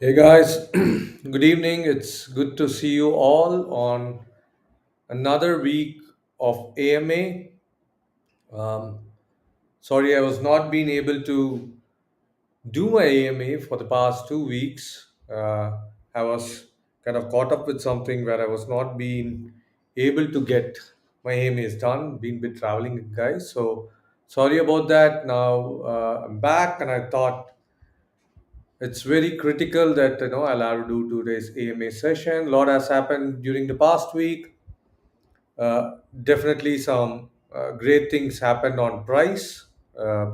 Hey guys, good evening. It's good to see you all on another week of AMA. Um, Sorry, I was not being able to do my AMA for the past 2 weeks. I was kind of caught up with something where I was not being able to get my AMAs done. Been bit traveling, guys. So sorry about that. Now I'm back, and I thought it's very critical that I'll have to do today's AMA session. A lot has happened during the past week. Definitely some great things happened on price, uh,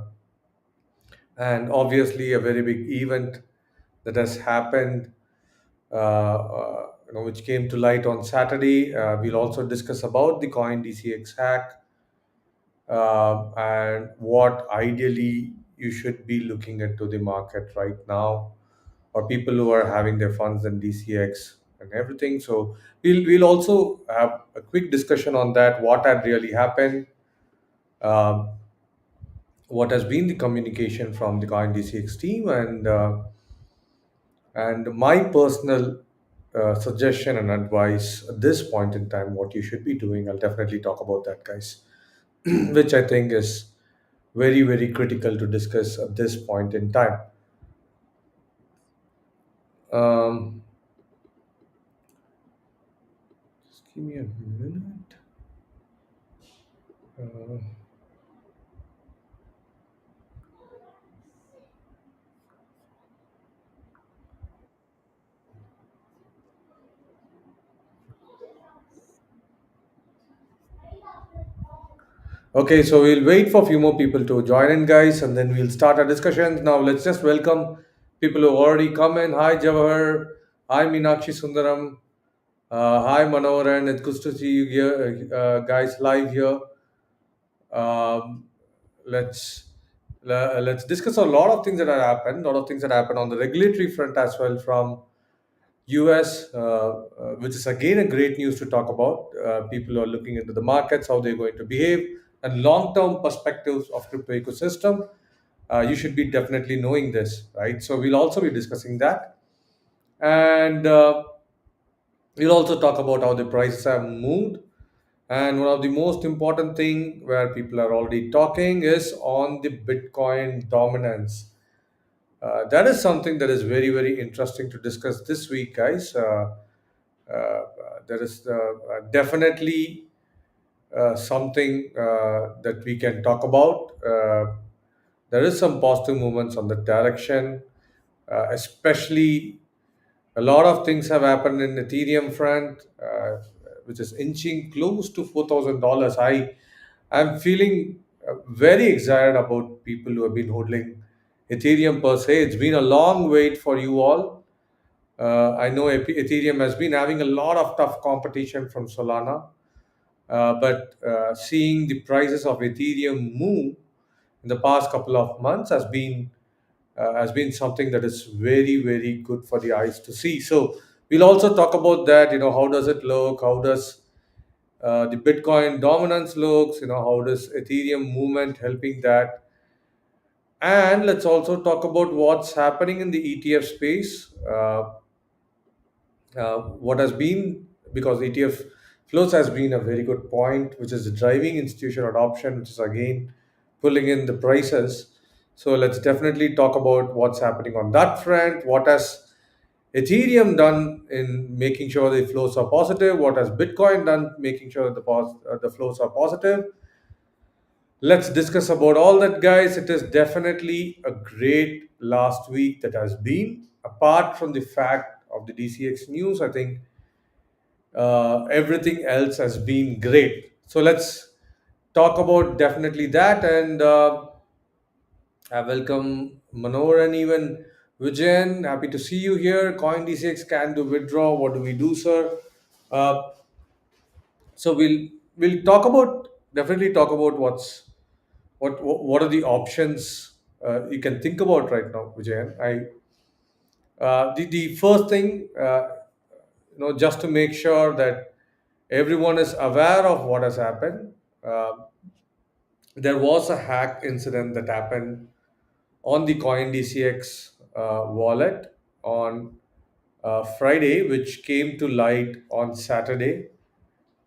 and obviously a very big event that has happened, which came to light on Saturday. We'll also discuss about the CoinDCX hack and what ideally you should be looking into the market right now, or people who are having their funds in DCX and everything. So we'll also have a quick discussion on that. What had really happened? Um, what has been the communication from the CoinDCX team, and my personal suggestion and advice at this point in time, what you should be doing. I'll definitely talk about that, guys, which I think is very, very critical to discuss at this point in time. Um, just give me a minute. Uh, Okay, so we'll wait for a few more people to join in, guys, and then we'll start our discussions. Now, let's just welcome people who already come in. Hi, Jawahar. Hi, Meenakshi Sundaram. Hi, Manoharan. It's good to see you here, guys, live here. Um, let's let's discuss a lot of things that have happened. A lot of things that happened on the regulatory front as well from US, which is again a great news to talk about. People who are looking into the markets, how they're going to behave, and long-term perspectives of crypto ecosystem. You should be definitely knowing this, right? So we'll also be discussing that, and we'll also talk about how the prices have moved. And one of the most important thing where people are already talking is on the Bitcoin dominance. That is something that is very, very interesting to discuss this week, guys. There is definitely something that we can talk about. There is some positive movements on the direction, especially a lot of things have happened in Ethereum front, which is inching close to $4,000. I'm feeling very excited about people who have been holding Ethereum per se. It's been a long wait for you all. I know Ethereum has been having a lot of tough competition from Solana, but seeing the prices of Ethereum move in the past couple of months has been something that is very, very good for the eyes to see. So we'll also talk about that. How does it look? How does the Bitcoin dominance looks? How does Ethereum movement helping that? And let's also talk about what's happening in the ETF space. What has been, because ETF flows has been a very good point, which is driving institutional adoption, which is again pulling in the prices. So let's definitely talk about what's happening on that front. What has Ethereum done in making sure the flows are positive? What has Bitcoin done making sure that the flows are positive? Let's discuss about all that, guys. It is definitely a great last week that has been. Apart from the fact of the DCX news, I think everything else has been great. So let's talk about definitely that. And I welcome Manor and even Vijayan. Happy to see you here. CoinDCX can do withdraw. What do we do, sir? Uh, so we'll talk about, definitely talk about what are the options you can think about right now, Vijayan. The first thing, just to make sure that everyone is aware of what has happened. Uh, there was a hack incident that happened on the CoinDCX wallet on Friday, which came to light on Saturday,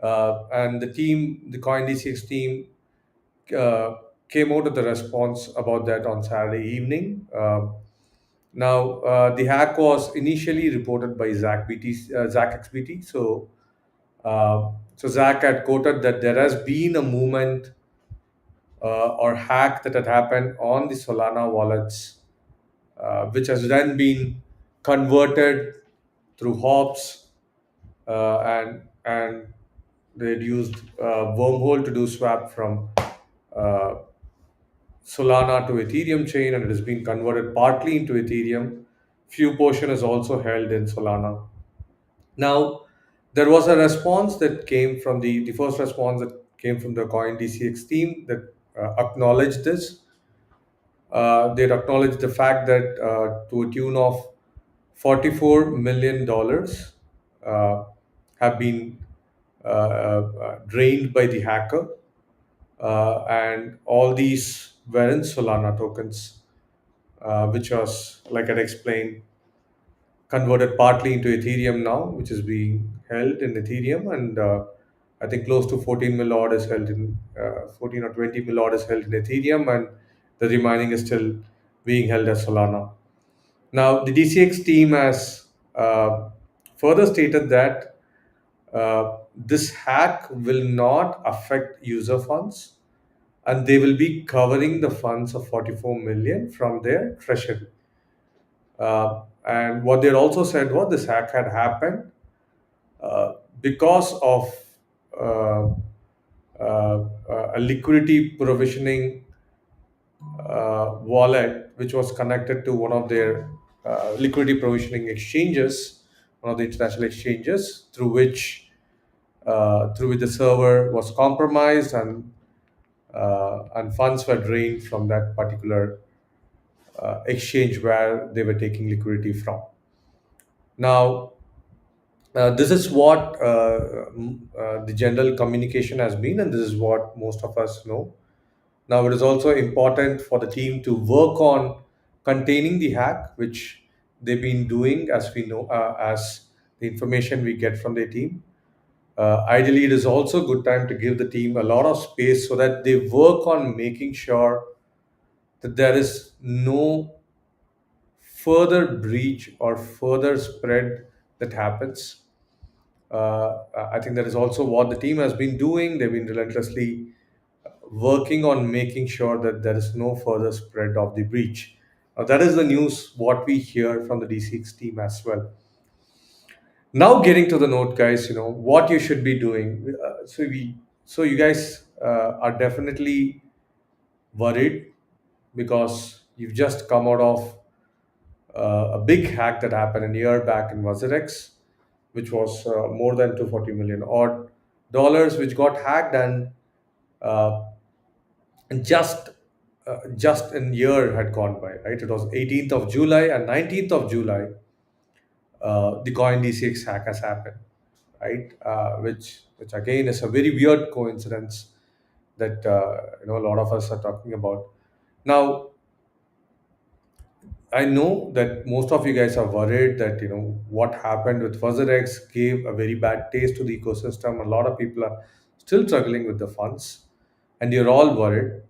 and the CoinDCX team, uh, came out with a response about that on Saturday evening. The hack was initially reported by Zach XBT. So Zach had quoted that there has been a movement or hack that had happened on the Solana wallets, which has then been converted through hops, and they'd used wormhole to do swap from uh, Solana to Ethereum chain, and it has been converted partly into Ethereum. Few portion is also held in Solana. Now, there was a response that came from the first response that came from the CoinDCX team that acknowledged this. They acknowledged the fact that to a tune of $44 million uh, have been drained by the hacker, and all these were in Solana tokens, which was, like I explained, converted partly into Ethereum now, which is being held in Ethereum, and I think close to 14 mil odd is held in 14 or 20 mil odd is held in Ethereum, and the remaining is still being held as Solana. Now, the DCX team has further stated that this hack will not affect user funds, and they will be covering the funds of 44 million from their treasury. And what they also said was this hack had happened because of uh, a liquidity provisioning wallet which was connected to one of their liquidity provisioning exchanges, one of the international exchanges, through which the server was compromised, and funds were drained from that particular exchange where they were taking liquidity from. Now, this is what the general communication has been, and this is what most of us know. Now, it is also important for the team to work on containing the hack, which they've been doing, as we know, as the information we get from their team. Ideally, it is also a good time to give the team a lot of space so that they work on making sure that there is no further breach or further spread that happens. I think that is also what the team has been doing. They've been relentlessly working on making sure that there is no further spread of the breach. That is the news what we hear from the D6 team as well. Now, getting to the note, guys, what you should be doing. So you guys are definitely worried because you've just come out of a big hack that happened a year back in WazirX, which was more than 240 million odd dollars, which got hacked, uh, and just a year had gone by, right? It was 18th of July and 19th of July, the CoinDCX hack has happened, right? Which again is a very weird coincidence that a lot of us are talking about. Now, I know that most of you guys are worried that what happened with FuzzerX gave a very bad taste to the ecosystem. A lot of people are still struggling with the funds, and you're all worried.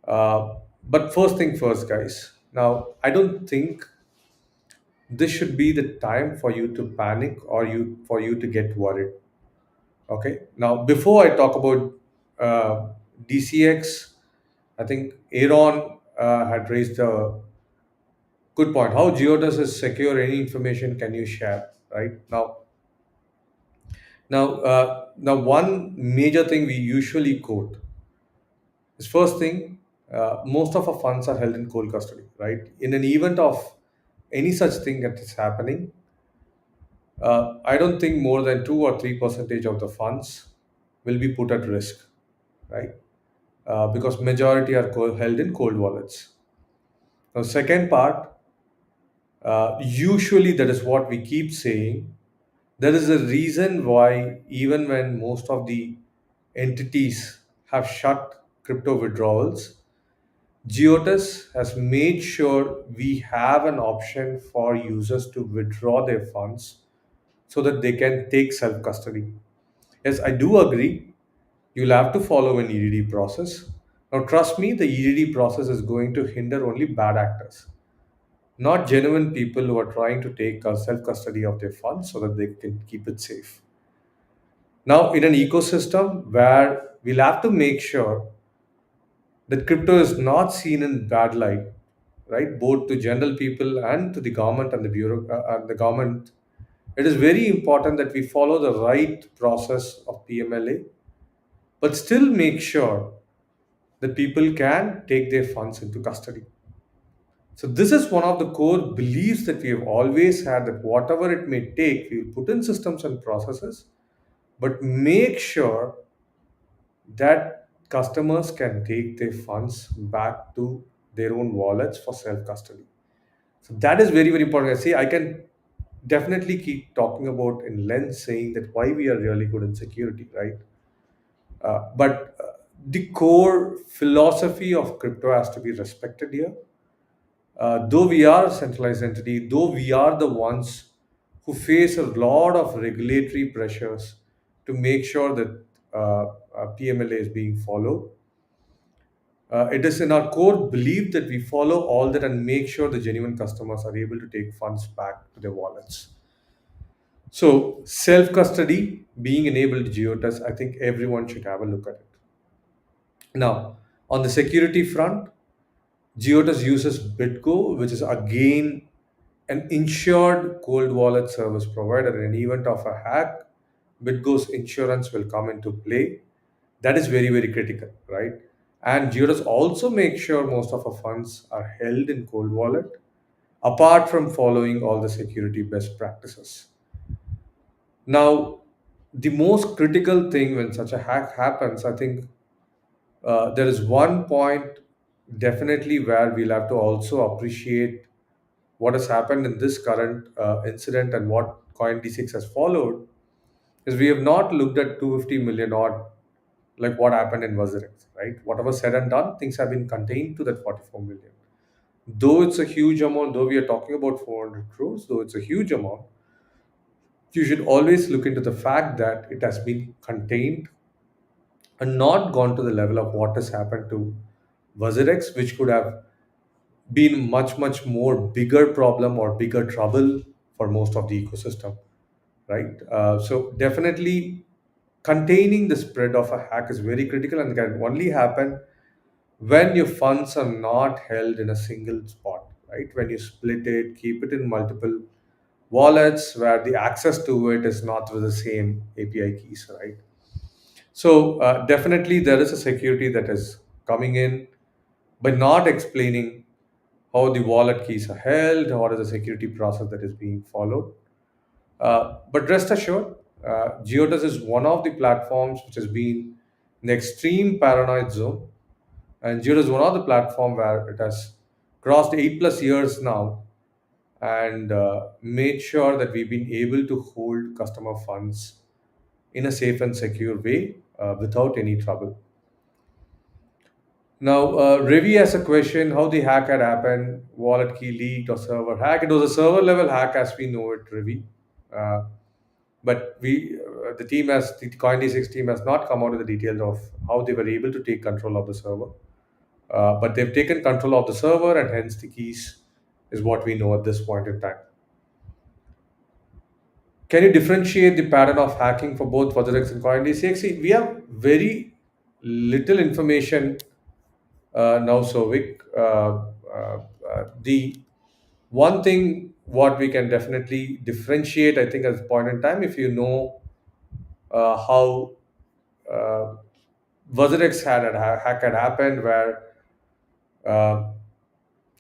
But first thing first, guys. Now, I don't think this should be the time for you to panic or for you to get worried. Okay. Now, before I talk about DCX, I think Aaron had raised a good point. How Giottus is secure any information can you share, right? Now, one major thing we usually quote is first thing, most of our funds are held in cold custody, right? In an event of any such thing that is happening, I don't think more than 2 or 3% of the funds will be put at risk, right? Because majority are held in cold wallets. Now, second part, usually that is what we keep saying. There is a reason why even when most of the entities have shut crypto withdrawals, Giottus has made sure we have an option for users to withdraw their funds so that they can take self custody. Yes, I do agree. You'll have to follow an EDD process. Now, trust me, the EDD process is going to hinder only bad actors, not genuine people who are trying to take self custody of their funds so that they can keep it safe. Now, in an ecosystem where we'll have to make sure that crypto is not seen in bad light, right? Both to general people and to the government and the bureau and the government. It is very important that we follow the right process of PMLA, but still make sure that people can take their funds into custody. So this is one of the core beliefs that we have always had, that whatever it may take, we will put in systems and processes, but make sure that customers can take their funds back to their own wallets for self custody. So that is very, very important. I see, I can definitely keep talking about in length saying that why we are really good in security, right? But the core philosophy of crypto has to be respected here. Though we are a centralized entity, though we are the ones who face a lot of regulatory pressures to make sure that PMLA is being followed, it is in our core belief that we follow all that and make sure the genuine customers are able to take funds back to their wallets. So, self custody being enabled to Geotas, I think everyone should have a look at it. Now, on the security front, Geotas uses BitGo, which is again an insured cold wallet service provider. In event of a hack, BitGo's insurance will come into play. That is very, very critical, right? And Geotas also makes sure most of our funds are held in cold wallet, apart from following all the security best practices. Now, the most critical thing when such a hack happens, I think there is one point definitely where we'll have to also appreciate what has happened in this current incident and what CoinDCX has followed is we have not looked at 250 million odd like what happened in Wazirex, right? Whatever said and done, things have been contained to that 44 million. Though it's a huge amount, though we are talking about 400 crores, though it's a huge amount, you should always look into the fact that it has been contained and not gone to the level of what has happened to Wazirex, which could have been much, much more bigger problem or bigger trouble for most of the ecosystem, right? So definitely containing the spread of a hack is very critical and can only happen when your funds are not held in a single spot, right? When you split it, keep it in multiple wallets where the access to it is not through the same API keys, right? So definitely there is a security that is coming in by not explaining how the wallet keys are held, what is the security process that is being followed. But rest assured, Geotus is one of the platforms which has been in the extreme paranoid zone. And Geotus is one of the platform where it has crossed 8 plus years now and made sure that we've been able to hold customer funds in a safe and secure way without any trouble. Now, Ravi has a question how the hack had happened, wallet key leaked or server hack. It was a server level hack as we know it, Ravi. Uh, but the team has, the CoinDCX team has not come out with the details of how they were able to take control of the server. But they've taken control of the server and hence the keys is what we know at this point in time. Can you differentiate the pattern of hacking for both WazirX and CoinDCX? See, we have very little information now, Sovik. The one thing what we can definitely differentiate, I think, at this point in time, if you know how uh, WazirX had a hack had happened, where uh,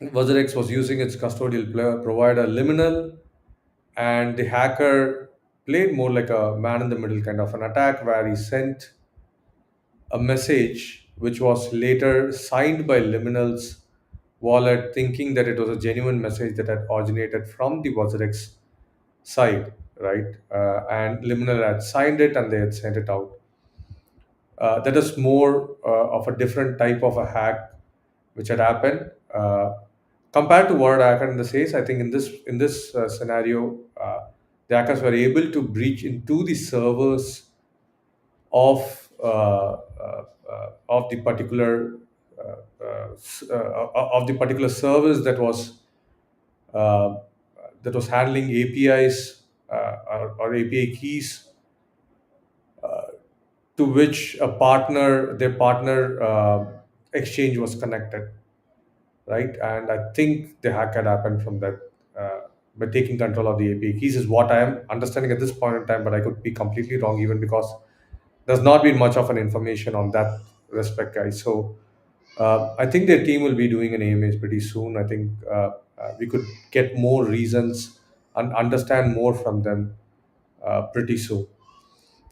WazirX was using its custodial provider Liminal, and the hacker played more like a man in the middle kind of an attack, where he sent a message which was later signed by Liminal's wallet, thinking that it was a genuine message that had originated from the WazirX side, right? And Liminal had signed it and they had sent it out. That is more of a different type of a hack which had happened. Compared to what had happened in the says, I think in this scenario, the hackers were able to breach into the servers of the particular of the particular service uh, that was handling APIs or API keys to which their partner exchange was connected, right? And I think the hack had happened from that by taking control of the API keys is what I am understanding at this point in time, but I could be completely wrong even because there's not been much of an information on that respect, guys. So I think their team will be doing an AMAs pretty soon. I think we could get more reasons and understand more from them pretty soon.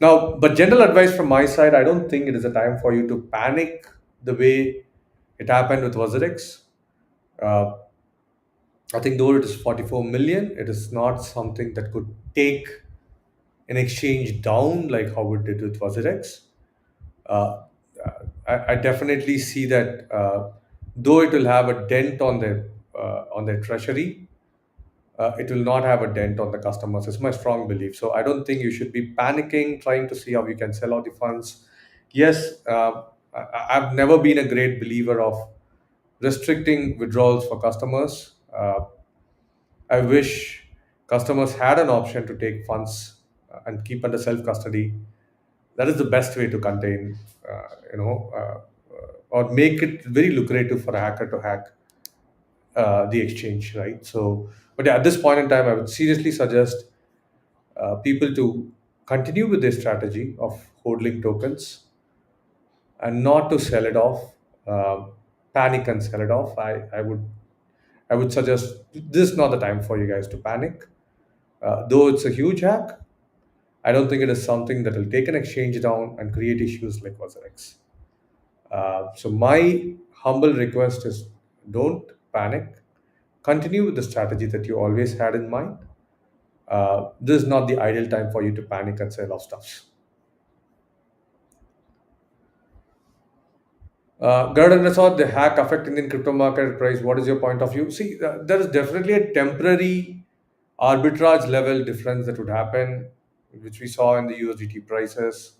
Now, but general advice from my side, I don't think it is a time for you to panic the way it happened with WazirX. Uh, I think though it is 44 million, it is not something that could take an exchange down like how it did with WazirX. Uh, I definitely see that though it will have a dent on their treasury, it will not have a dent on the customers. It's my strong belief. So I don't think you should be panicking, trying to see how you can sell out the funds. Yes, I've never been a great believer of restricting withdrawals for customers. I wish customers had an option to take funds and keep under self custody. That is the best way to contain, or make it very lucrative for a hacker to hack the exchange, right? So, but yeah, at this point in time, I would seriously suggest people to continue with their strategy of hodling tokens and not to sell it off, panic and sell it off. I would suggest this is not the time for you guys to panic. Though it's a huge hack, I don't think it is something that will take an exchange down and create issues like WazirX. So my humble request is don't panic. Continue with the strategy that you always had in mind. This is not the ideal time for you to panic and sell off stuffs. Garden Resort, the hack affect Indian crypto market price. What is your point of view? See, there is definitely a temporary arbitrage level difference that would happen, which we saw in the USDT prices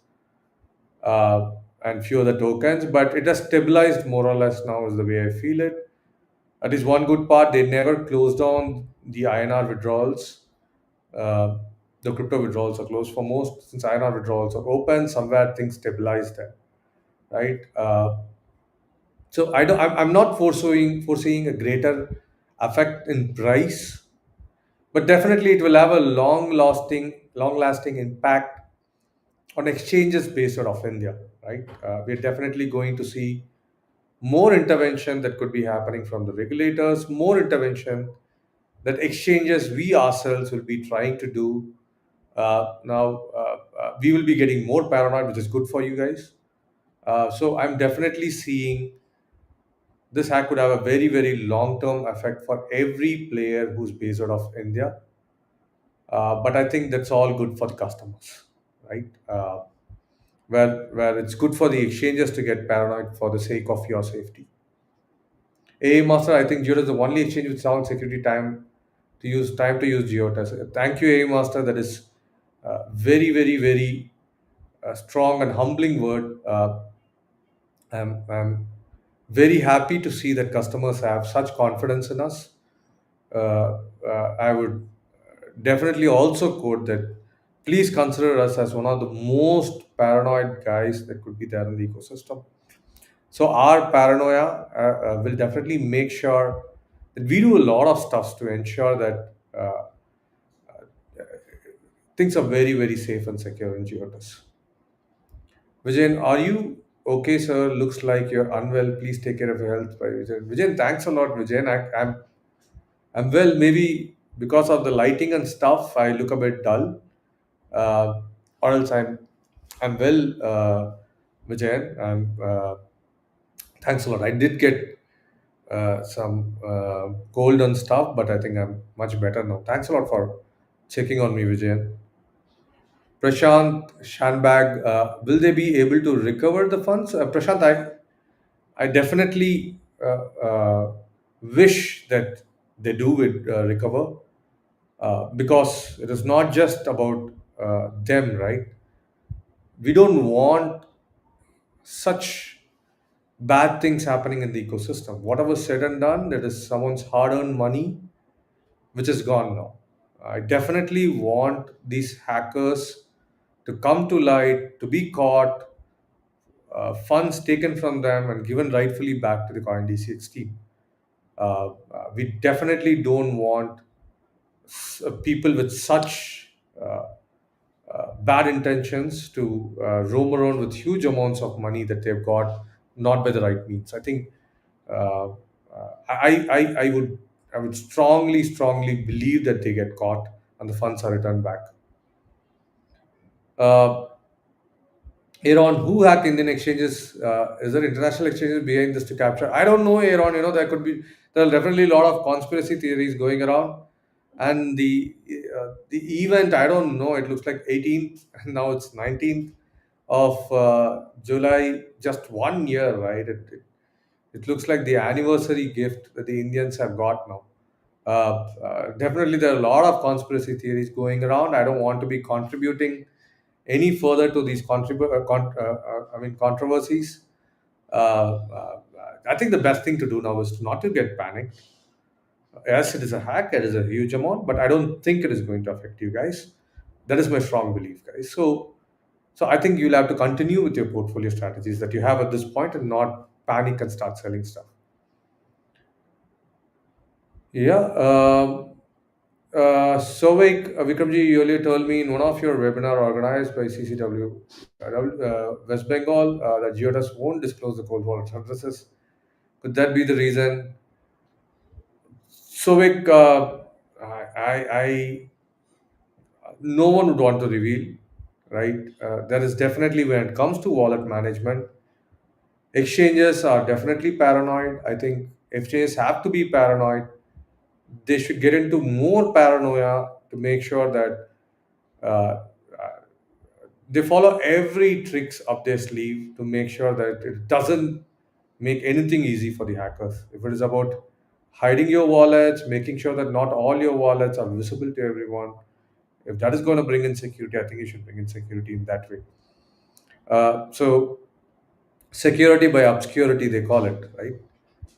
and few other tokens, but it has stabilized more or less now, is the way I feel it. That is one good part. They never closed down the INR withdrawals. Uh, the crypto withdrawals are closed for most. Since INR withdrawals are open, somewhere things stabilize there, right? So I'm not foreseeing a greater effect in price, but definitely it will have a long lasting impact on exchanges based out of India, right? We're definitely going to see more intervention that could be happening from the regulators, more intervention that exchanges we ourselves will be trying to do. We will be getting more paranoid, which is good for you guys. So I'm definitely seeing this hack could have a very, very long term effect for every player who's based out of India. But I think that's all good for the customers, right? Where it's good for the exchanges to get paranoid for the sake of your safety. AA Master, I think Giottus is the only exchange with sound security time to use Giottus. Thank you, AA Master. That is very, very, very strong and humbling word. I'm very happy to see that customers have such confidence in us. I would definitely also quote that please consider us as one of the most paranoid guys that could be there in the ecosystem. So our paranoia will definitely make sure that we do a lot of stuff to ensure that things are very, very safe and secure in Geotus. Vijayan, are you okay, sir? Looks like you're unwell. Please take care of your health. By Vijayan. Vijayan, thanks a lot, Vijayan. I'm well. Maybe because of the lighting and stuff, I look a bit dull. Uh, or else I'm well, Vijayan. Thanks a lot. I did get some cold and stuff, but I think I'm much better now. Thanks a lot for checking on me, Vijayan. Prashant Shanbag, will they be able to recover the funds? Prashant, I definitely wish that they do recover, because it is not just about them, right? We don't want such bad things happening in the ecosystem. Whatever said and done, that is someone's hard earned money which is gone now. I definitely want these hackers to come to light, to be caught, funds taken from them and given rightfully back to the CoinDCX team. We definitely don't want people with such bad intentions to roam around with huge amounts of money that they've got not by the right means. I think uh, I would strongly believe that they get caught and the funds are returned back. Uh, Aaron, who hacked Indian exchanges? Is there international exchanges behind this to capture? I don't know, Aaron. There are definitely a lot of conspiracy theories going around, and the event, I don't know. It looks like 18th, and now it's 19th of July. Just 1 year, right? It looks like the anniversary gift that the Indians have got now. Definitely, there are a lot of conspiracy theories going around. I don't want to be contributing any further to these controversies. I think the best thing to do now is not to get panicked. Yes, it is a hack. It is a huge amount, but I don't think it is going to affect you guys. That is my strong belief, guys. So I think you'll have to continue with your portfolio strategies that you have at this point and not panic and start selling stuff. Yeah. Sovik, Vikramji, you earlier told me in one of your webinar organized by CCW, West Bengal, that Giottus won't disclose the cold wallet services. Could that be the reason? Sovik, no one would want to reveal, right? There is definitely, when it comes to wallet management, exchanges are definitely paranoid. I think exchanges have to be paranoid. They should get into more paranoia to make sure that uh, they follow every tricks up their sleeve to make sure that it doesn't make anything easy for the hackers. If it is about hiding your wallets, making sure that not all your wallets are visible to everyone, if that is going to bring in security, I think you should bring in security in that way. So security by obscurity, they call it, right?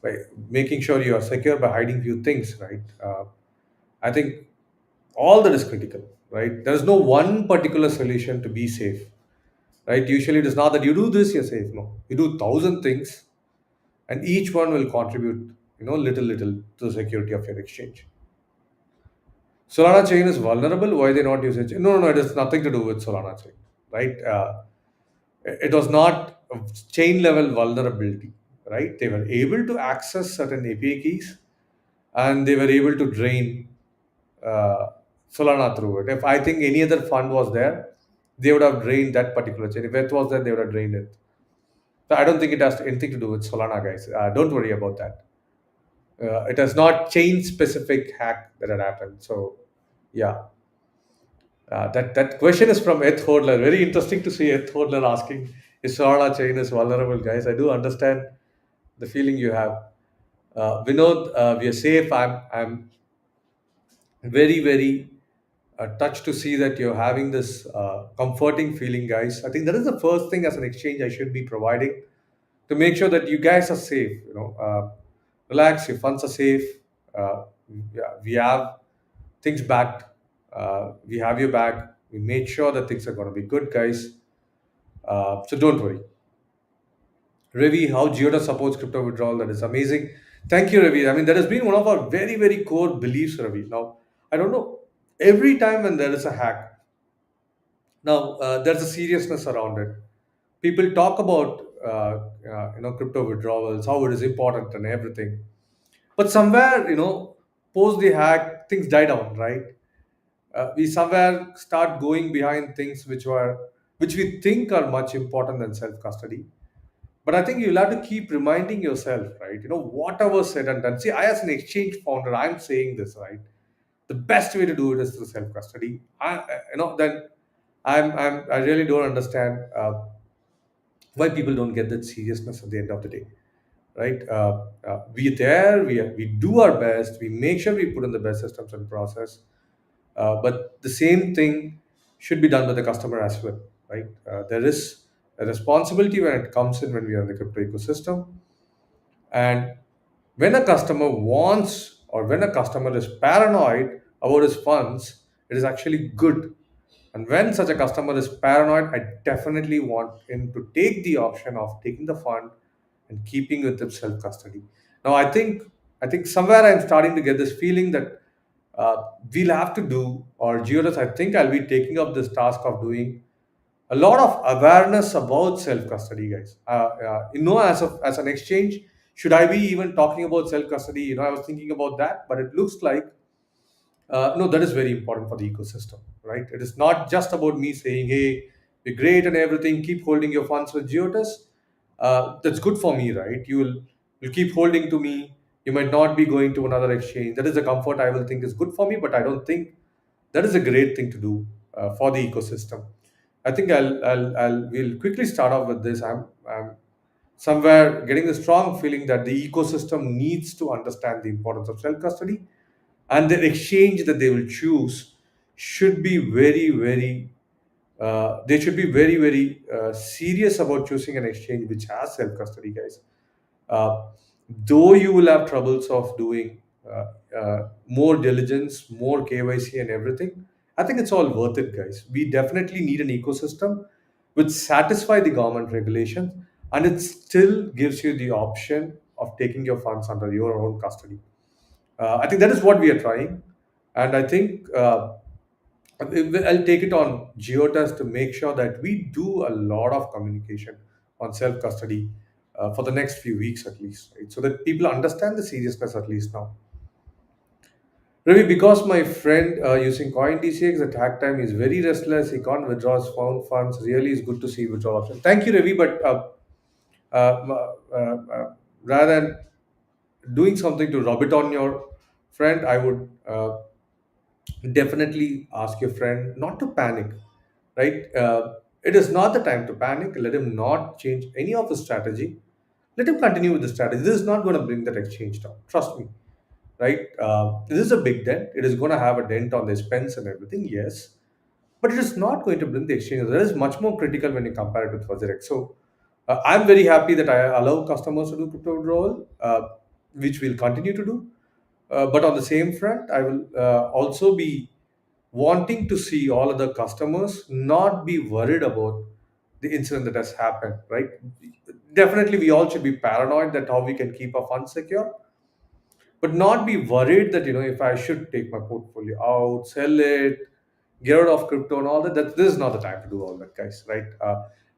By making sure you are secure by hiding few things, right? I think all that is critical, right? There is no one particular solution to be safe, right? Usually it is not that you do this, you're safe. No, you do thousand things, and each one will contribute, little to the security of your exchange. Solana chain is vulnerable. Why they not use it? No, no, no. It has nothing to do with Solana chain, right? It was not a chain level vulnerability, right? They were able to access certain API keys, and they were able to drain uh, Solana through it. If I think any other fund was there, they would have drained that particular chain. If it was there, they would have drained it. So I don't think it has anything to do with Solana, guys. Don't worry about that. It has not chain specific hack that had happened. So yeah, that question is from Eth Hodler. Very interesting to see Eth Hodler asking, is Solana chain is vulnerable, guys? I do understand the feeling you have. Vinod, we are safe. I'm very touched to see that you're having this comforting feeling, guys. I think that is the first thing as an exchange I should be providing to make sure that you guys are safe. Relax, your funds are safe. Yeah, we have things backed. We have your back. We made sure that things are going to be good, guys. So don't worry. Ravi, how Giottus supports crypto withdrawal, that is amazing. Thank you, Ravi. I mean, that has been one of our very core beliefs, Ravi. Now, I don't know. Every time when there is a hack, now there's a seriousness around it. People talk about crypto withdrawals, how it is important and everything. But somewhere, post the hack, things die down, right? We somewhere start going behind things which we think are much important than self custody. But I think you'll have to keep reminding yourself, right? Whatever said and done. See, I as an exchange founder, I'm saying this, right? The best way to do it is through self custody. Then I really don't understand why people don't get that seriousness at the end of the day. right? We there, we do our best, we make sure we put in the best systems and process, but the same thing should be done with the customer as well, right? There is a responsibility when it comes in when we are in the crypto ecosystem. And when a customer wants, or when a customer is paranoid about his funds, it is actually good. And when such a customer is paranoid, I definitely want him to take the option of taking the fund and keeping with self custody. Now, I think somewhere I'm starting to get this feeling that we'll have to do, or Giottus, I think I'll be taking up this task of doing a lot of awareness about self custody, guys. As an exchange, should I be even talking about self custody? I was thinking about that, but it looks like no, that is very important for the ecosystem, right? It is not just about me saying, hey, we're great and everything, keep holding your funds with Geotus. That's good for me, right? You'll keep holding to me. You might not be going to another exchange. That is a comfort I will think is good for me, but I don't think that is a great thing to do for the ecosystem. I think we'll quickly start off with this. I'm somewhere getting the strong feeling that the ecosystem needs to understand the importance of self custody, and the exchange that they will choose should be very serious about choosing an exchange which has self custody, guys. uh, though you will have troubles of doing more diligence, more KYC and everything, I think it's all worth it, guys. We definitely need an ecosystem which satisfy the government regulations, and it still gives you the option of taking your funds under your own custody. I think that is what we are trying, and I think I'll take it on Geotas to make sure that we do a lot of communication on self custody for the next few weeks at least, right? So that people understand the seriousness at least now. Ravi, because my friend using CoinDCX at hack time is very restless, he can't withdraw his found funds. Really, is good to see withdrawal option. Thank you, Ravi, but rather than doing something to rub it on your friend, I would definitely ask your friend not to panic, right? It is not the time to panic. Let him not change any of his strategy. Let him continue with the strategy. This is not going to bring that exchange down. Trust me, right? This is a big dent. It is going to have a dent on the expense and everything, yes, but it is not going to bring the exchange. That is much more critical when you compare it with WazirX. So I'm very happy that I allow customers to do crypto withdrawal, which we'll continue to do. But on the same front, I will also be wanting to see all other customers not be worried about the incident that has happened, right? Definitely, we all should be paranoid that how we can keep our funds secure, but not be worried that if I should take my portfolio out, sell it, get rid of crypto and all that. That this is not the time to do all that, guys. Right?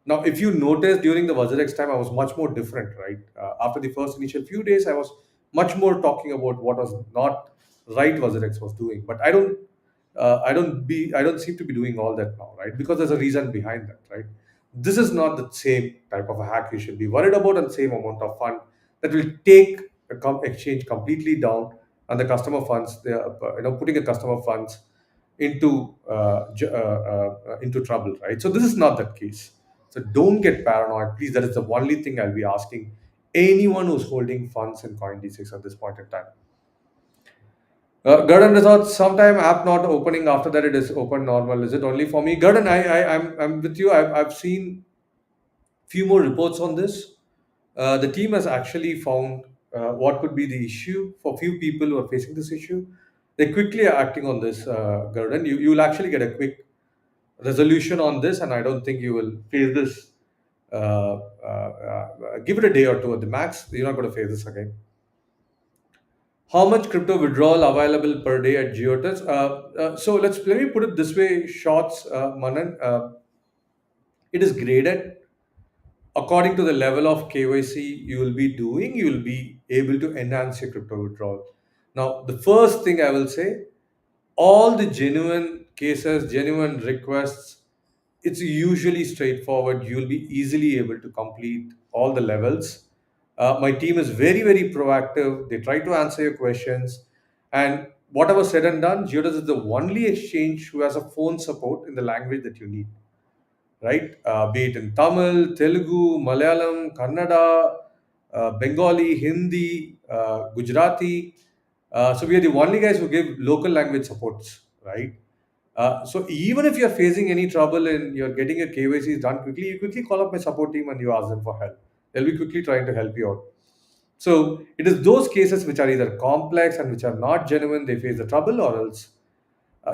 Now, if you notice during the WazirX time, I was much more different. Right? After the first initial few days, I was much more talking about what was not right WazirX was doing. But I don't seem to be doing all that now, right? Because there's a reason behind that, right? This is not the same type of a hack you should be worried about, and same amount of fund that will take a exchange completely down, and the customer funds, they are, putting a customer funds into trouble, right? So this is not that case. So don't get paranoid, please. That is the only thing I'll be asking anyone who's holding funds in CoinDCX at this point in time. Garden Resorts, sometime app not opening, after that it is open normal. Is it only for me? Garden, I'm with you. I've seen few more reports on this. The team has actually found what could be the issue for few people who are facing this issue. They quickly are acting on this, Garden. You will actually get a quick resolution on this, and I don't think you will face this. Give it a day or two at the max. You're not going to face this again. How much crypto withdrawal available per day at Giottus? So let me put it this way, shorts, Manan. It is graded according to the level of KYC you will be doing. You will be able to enhance your crypto withdrawal. Now, the first thing I will say, all the genuine cases, genuine requests, it's usually straightforward. You'll be easily able to complete all the levels. My team is very proactive. They try to answer your questions. And whatever said and done, Geodas is the only exchange who has a phone support in the language that you need, right? Be it in Tamil, Telugu, Malayalam, Kannada, Bengali, Hindi, Gujarati. So we are the only guys who give local language supports, right? So even if you're facing any trouble and you're getting your KYC done quickly, you quickly call up my support team and you ask them for help. They'll be quickly trying to help you out. So it is those cases which are either complex and which are not genuine, they face the trouble, or else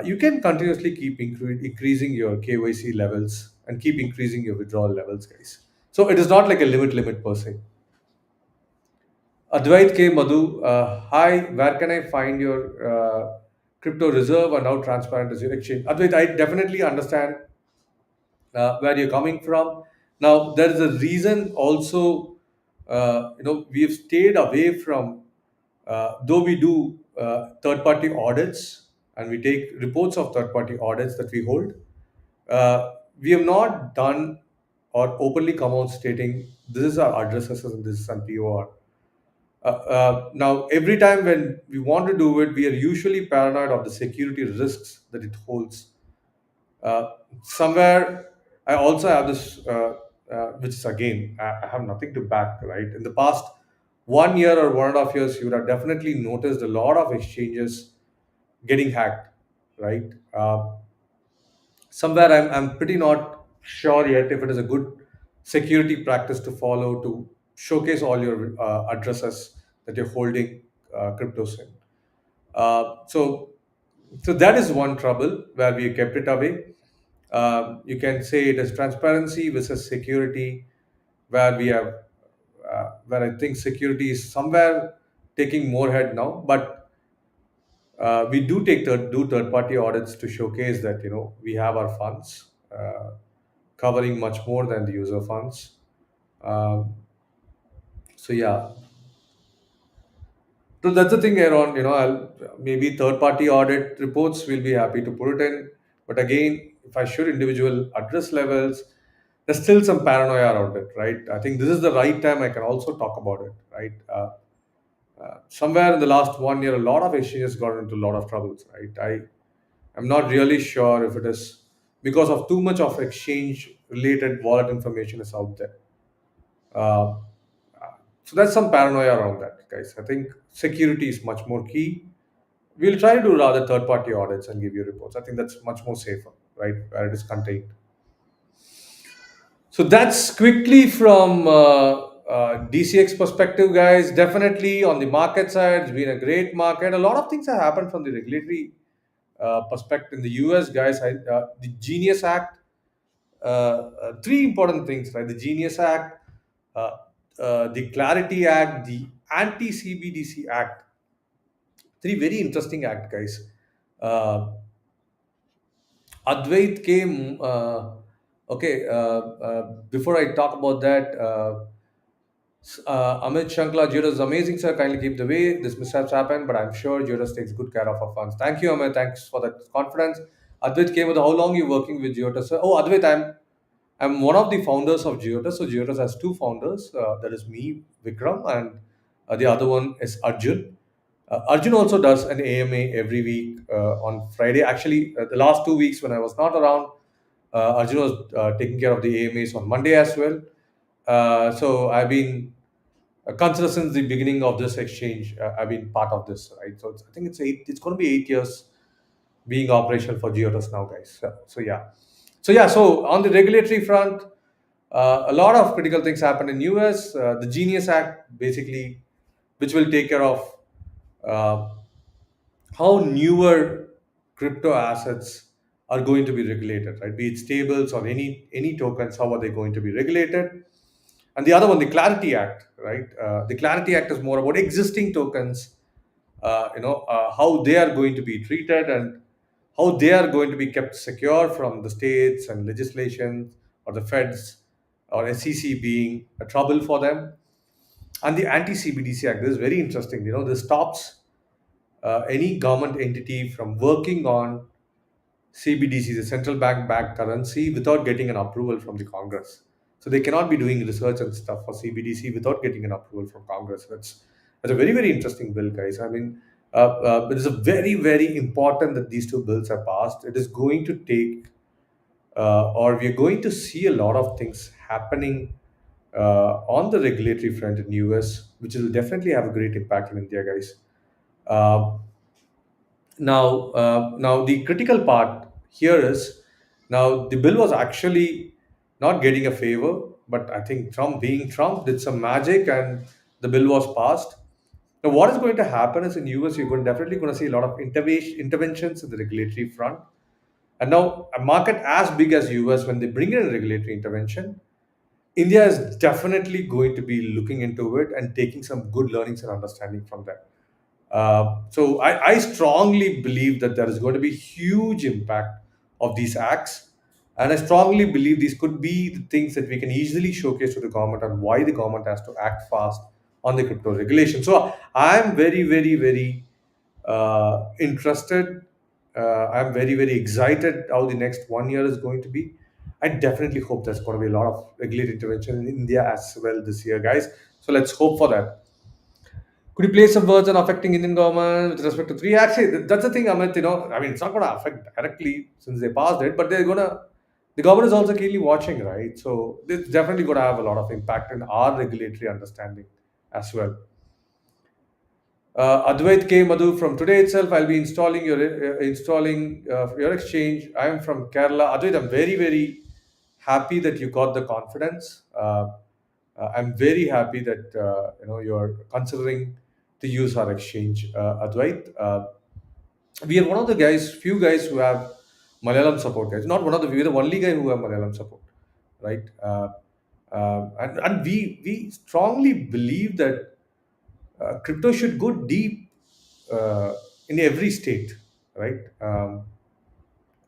you can continuously keep increasing your KYC levels and keep increasing your withdrawal levels, guys. So it is not like a limit per se. Advait K. Madhu, hi, where can I find your crypto reserve and how transparent is your exchange? Advait, I definitely understand where you're coming from. Now, there is a reason also, we've stayed away from, though we do third party audits and we take reports of third party audits that we hold, we have not done or openly come out stating this is our addresses and this is our POR. Now, every time when we want to do it, we are usually paranoid of the security risks that it holds. Somewhere, I also have this, which is again, I have nothing to back, right? In the past 1 year or 1.5 years, you would have definitely noticed a lot of exchanges getting hacked, right? Somewhere, I'm pretty not sure yet if it is a good security practice to follow to showcase all your addresses that you're holding cryptos in. So that is one trouble where we kept it away. You can say it as transparency versus security, where we have, where I think security is somewhere taking more head now. But we do third party audits to showcase that we have our funds covering much more than the user funds. Um, so yeah, so that's the thing around, maybe third party audit reports we'll be happy to put it in. But again, if I should individual address levels, there's still some paranoia around it, right? I think this is the right time I can also talk about it, right? Somewhere in the last 1 year, a lot of exchanges got into a lot of troubles, right? I'm not really sure if it is because of too much of exchange related wallet information is out there. Uh, so there's some paranoia around that, guys. I think security is much more key. We'll try to do rather third party audits and give you reports. I think that's much more safer, right? Where it is contained. So that's quickly from DCX perspective, guys. Definitely on the market side, it's been a great market. A lot of things have happened from the regulatory perspective in the US, guys. The Genius Act, three important things, right? The Genius Act, uh, the Clarity Act, the Anti CBDC Act. Three very interesting act, guys. Uh, Advait came. Okay, before I talk about that, Amit Shankla, Giottus is amazing, sir. Kindly keep the way. This mishaps happen, but I'm sure Giottus takes good care of our funds. Thank you, Amit. Thanks for that confidence. Advait came with how long you working with Giottus, sir? Oh, Advait, I'm one of the founders of Giottus. So Giottus has two founders. That is me, Vikram, and the other one is Arjun. Arjun also does an AMA every week on Friday. Actually, the last 2 weeks when I was not around, Arjun was taking care of the AMAs on Monday as well. So I've been consider since the beginning of this exchange. I've been part of this, right? So I think it's eight. It's going to be 8 years being operational for Giottus now, guys. So yeah, so on the regulatory front, a lot of critical things happen in US. The Genius Act, basically, which will take care of uh, how newer crypto assets are going to be regulated, right? Be it stables or any tokens, how are they going to be regulated? And the other one, the Clarity Act, right? The Clarity Act is more about existing tokens, how they are going to be treated and how they are going to be kept secure from the states and legislation or the feds or SEC being a trouble for them. And the Anti CBDC Act, this is very interesting. This stops any government entity from working on CBDC, the central bank backed currency, without getting an approval from the Congress. So they cannot be doing research and stuff for CBDC without getting an approval from Congress. That's a very very interesting bill, guys. I mean, it is a very very important that these two bills are passed. It is going to take, or we are going to see a lot of things happening on the regulatory front in US, which will definitely have a great impact in India, guys. Uh, now the critical part here is, now the bill was actually not getting a favor, but I think Trump, being Trump, did some magic and the bill was passed. Now, what is going to happen is in US, you're definitely going to see a lot of interventions in the regulatory front. And now, a market as big as US, when they bring in a regulatory intervention, India is definitely going to be looking into it and taking some good learnings and understanding from that. So I strongly believe that there is going to be huge impact of these acts, and I strongly believe these could be the things that we can easily showcase to the government and why the government has to act fast on the crypto regulation. So I'm very, very, very interested. I'm very, very excited how the next 1 year is going to be. I definitely hope there's going to be a lot of regulatory intervention in India as well this year, guys. So let's hope for that. Could you place some words on affecting Indian government with respect to three? Actually, that's the thing, Amit. I mean, it's not going to affect directly since they passed it, but they're going to. The government is also keenly watching, right? So it's definitely going to have a lot of impact in our regulatory understanding as well. Advait K. Madhu, from today itself, I'll be installing your exchange. I'm from Kerala. Advait, I'm very, very happy that you got the confidence. I'm very happy that you're considering to use our exchange, Advait. We are one of the few guys who have Malayalam support. Guys, not one of the, we're the only guy who have Malayalam support, right? And we strongly believe that crypto should go deep in every state, right?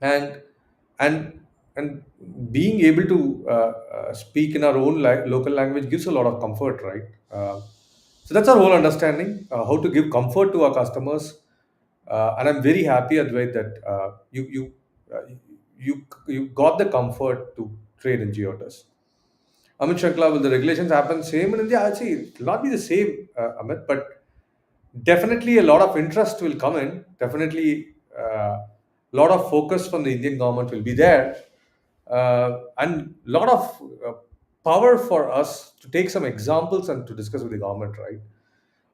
And and and being able to speak in our own local language gives a lot of comfort, right? So that's our whole understanding, how to give comfort to our customers. And I'm very happy, Advait, that you got the comfort to trade in Giottus. Amit Shankla, will the regulations happen same in India? Actually, it will not be the same, Amit, but definitely a lot of interest will come in. Definitely a lot of focus from the Indian government will be there, and a lot of power for us to take some examples and to discuss with the government, right?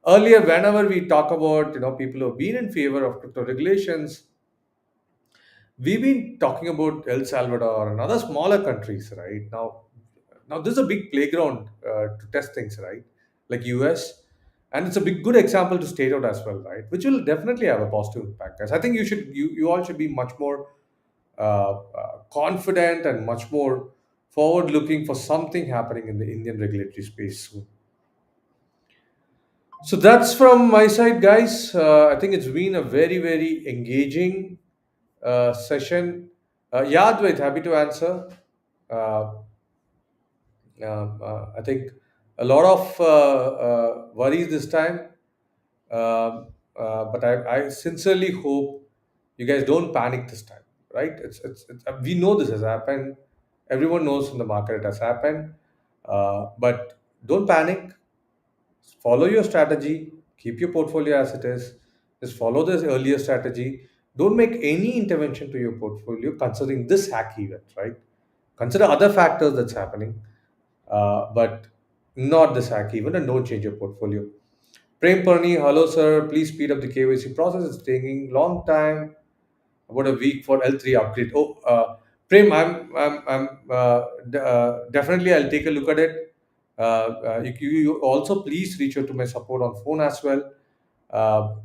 Earlier, whenever we talk about people who have been in favor of crypto regulations, we've been talking about El Salvador and other smaller countries, right? Now this is a big playground to test things, right? Like US, and it's a big good example to state out as well, right? Which will definitely have a positive impact. Guys, I think you all should be much more confident and much more forward looking for something happening in the Indian regulatory space soon. So that's from my side, guys. I think it's been a very, very engaging session. Yeah, Advait, happy to answer. Uh, I think a lot of worries this time, but I sincerely hope you guys don't panic this time, right? It's we know this has happened. Everyone knows in the market it has happened, but don't panic. Follow your strategy, keep your portfolio as it is, just follow this earlier strategy. Don't make any intervention to your portfolio considering this hack event, right? Consider other factors that's happening, but not this hack event, and don't change your portfolio. Prem Parni, hello sir, please speed up the KYC process, it's taking long time, about a week for L3 upgrade. Oh, Prem, definitely I'll take a look at it. You also please reach out to my support on phone as well. Uh,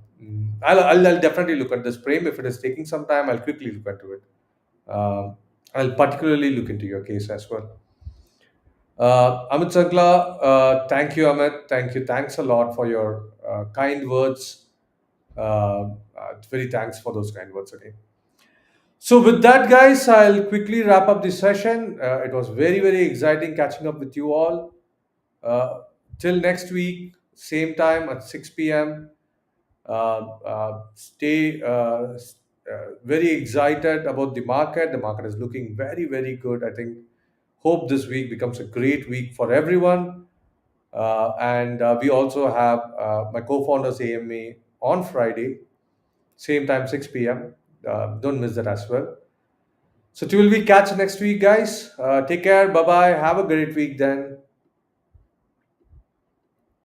I'll definitely look at this, Prem. If it is taking some time, I'll quickly look into it. I'll particularly look into your case as well. Amit Sankla, thank you, Amit. Thank you. Thanks a lot for your kind words. Very thanks for those kind words again. So, with that, guys, I'll quickly wrap up this session. It was very, very exciting catching up with you all. Uh, till next week, same time at 6 p.m. Stay very excited about the market. The market is looking very, very good. I think, hope this week becomes a great week for everyone. And we also have my co-founders AMA on Friday, same time 6 p.m. Don't miss that as well. So till we catch next week, guys. Take care. Bye bye. Have a great week then.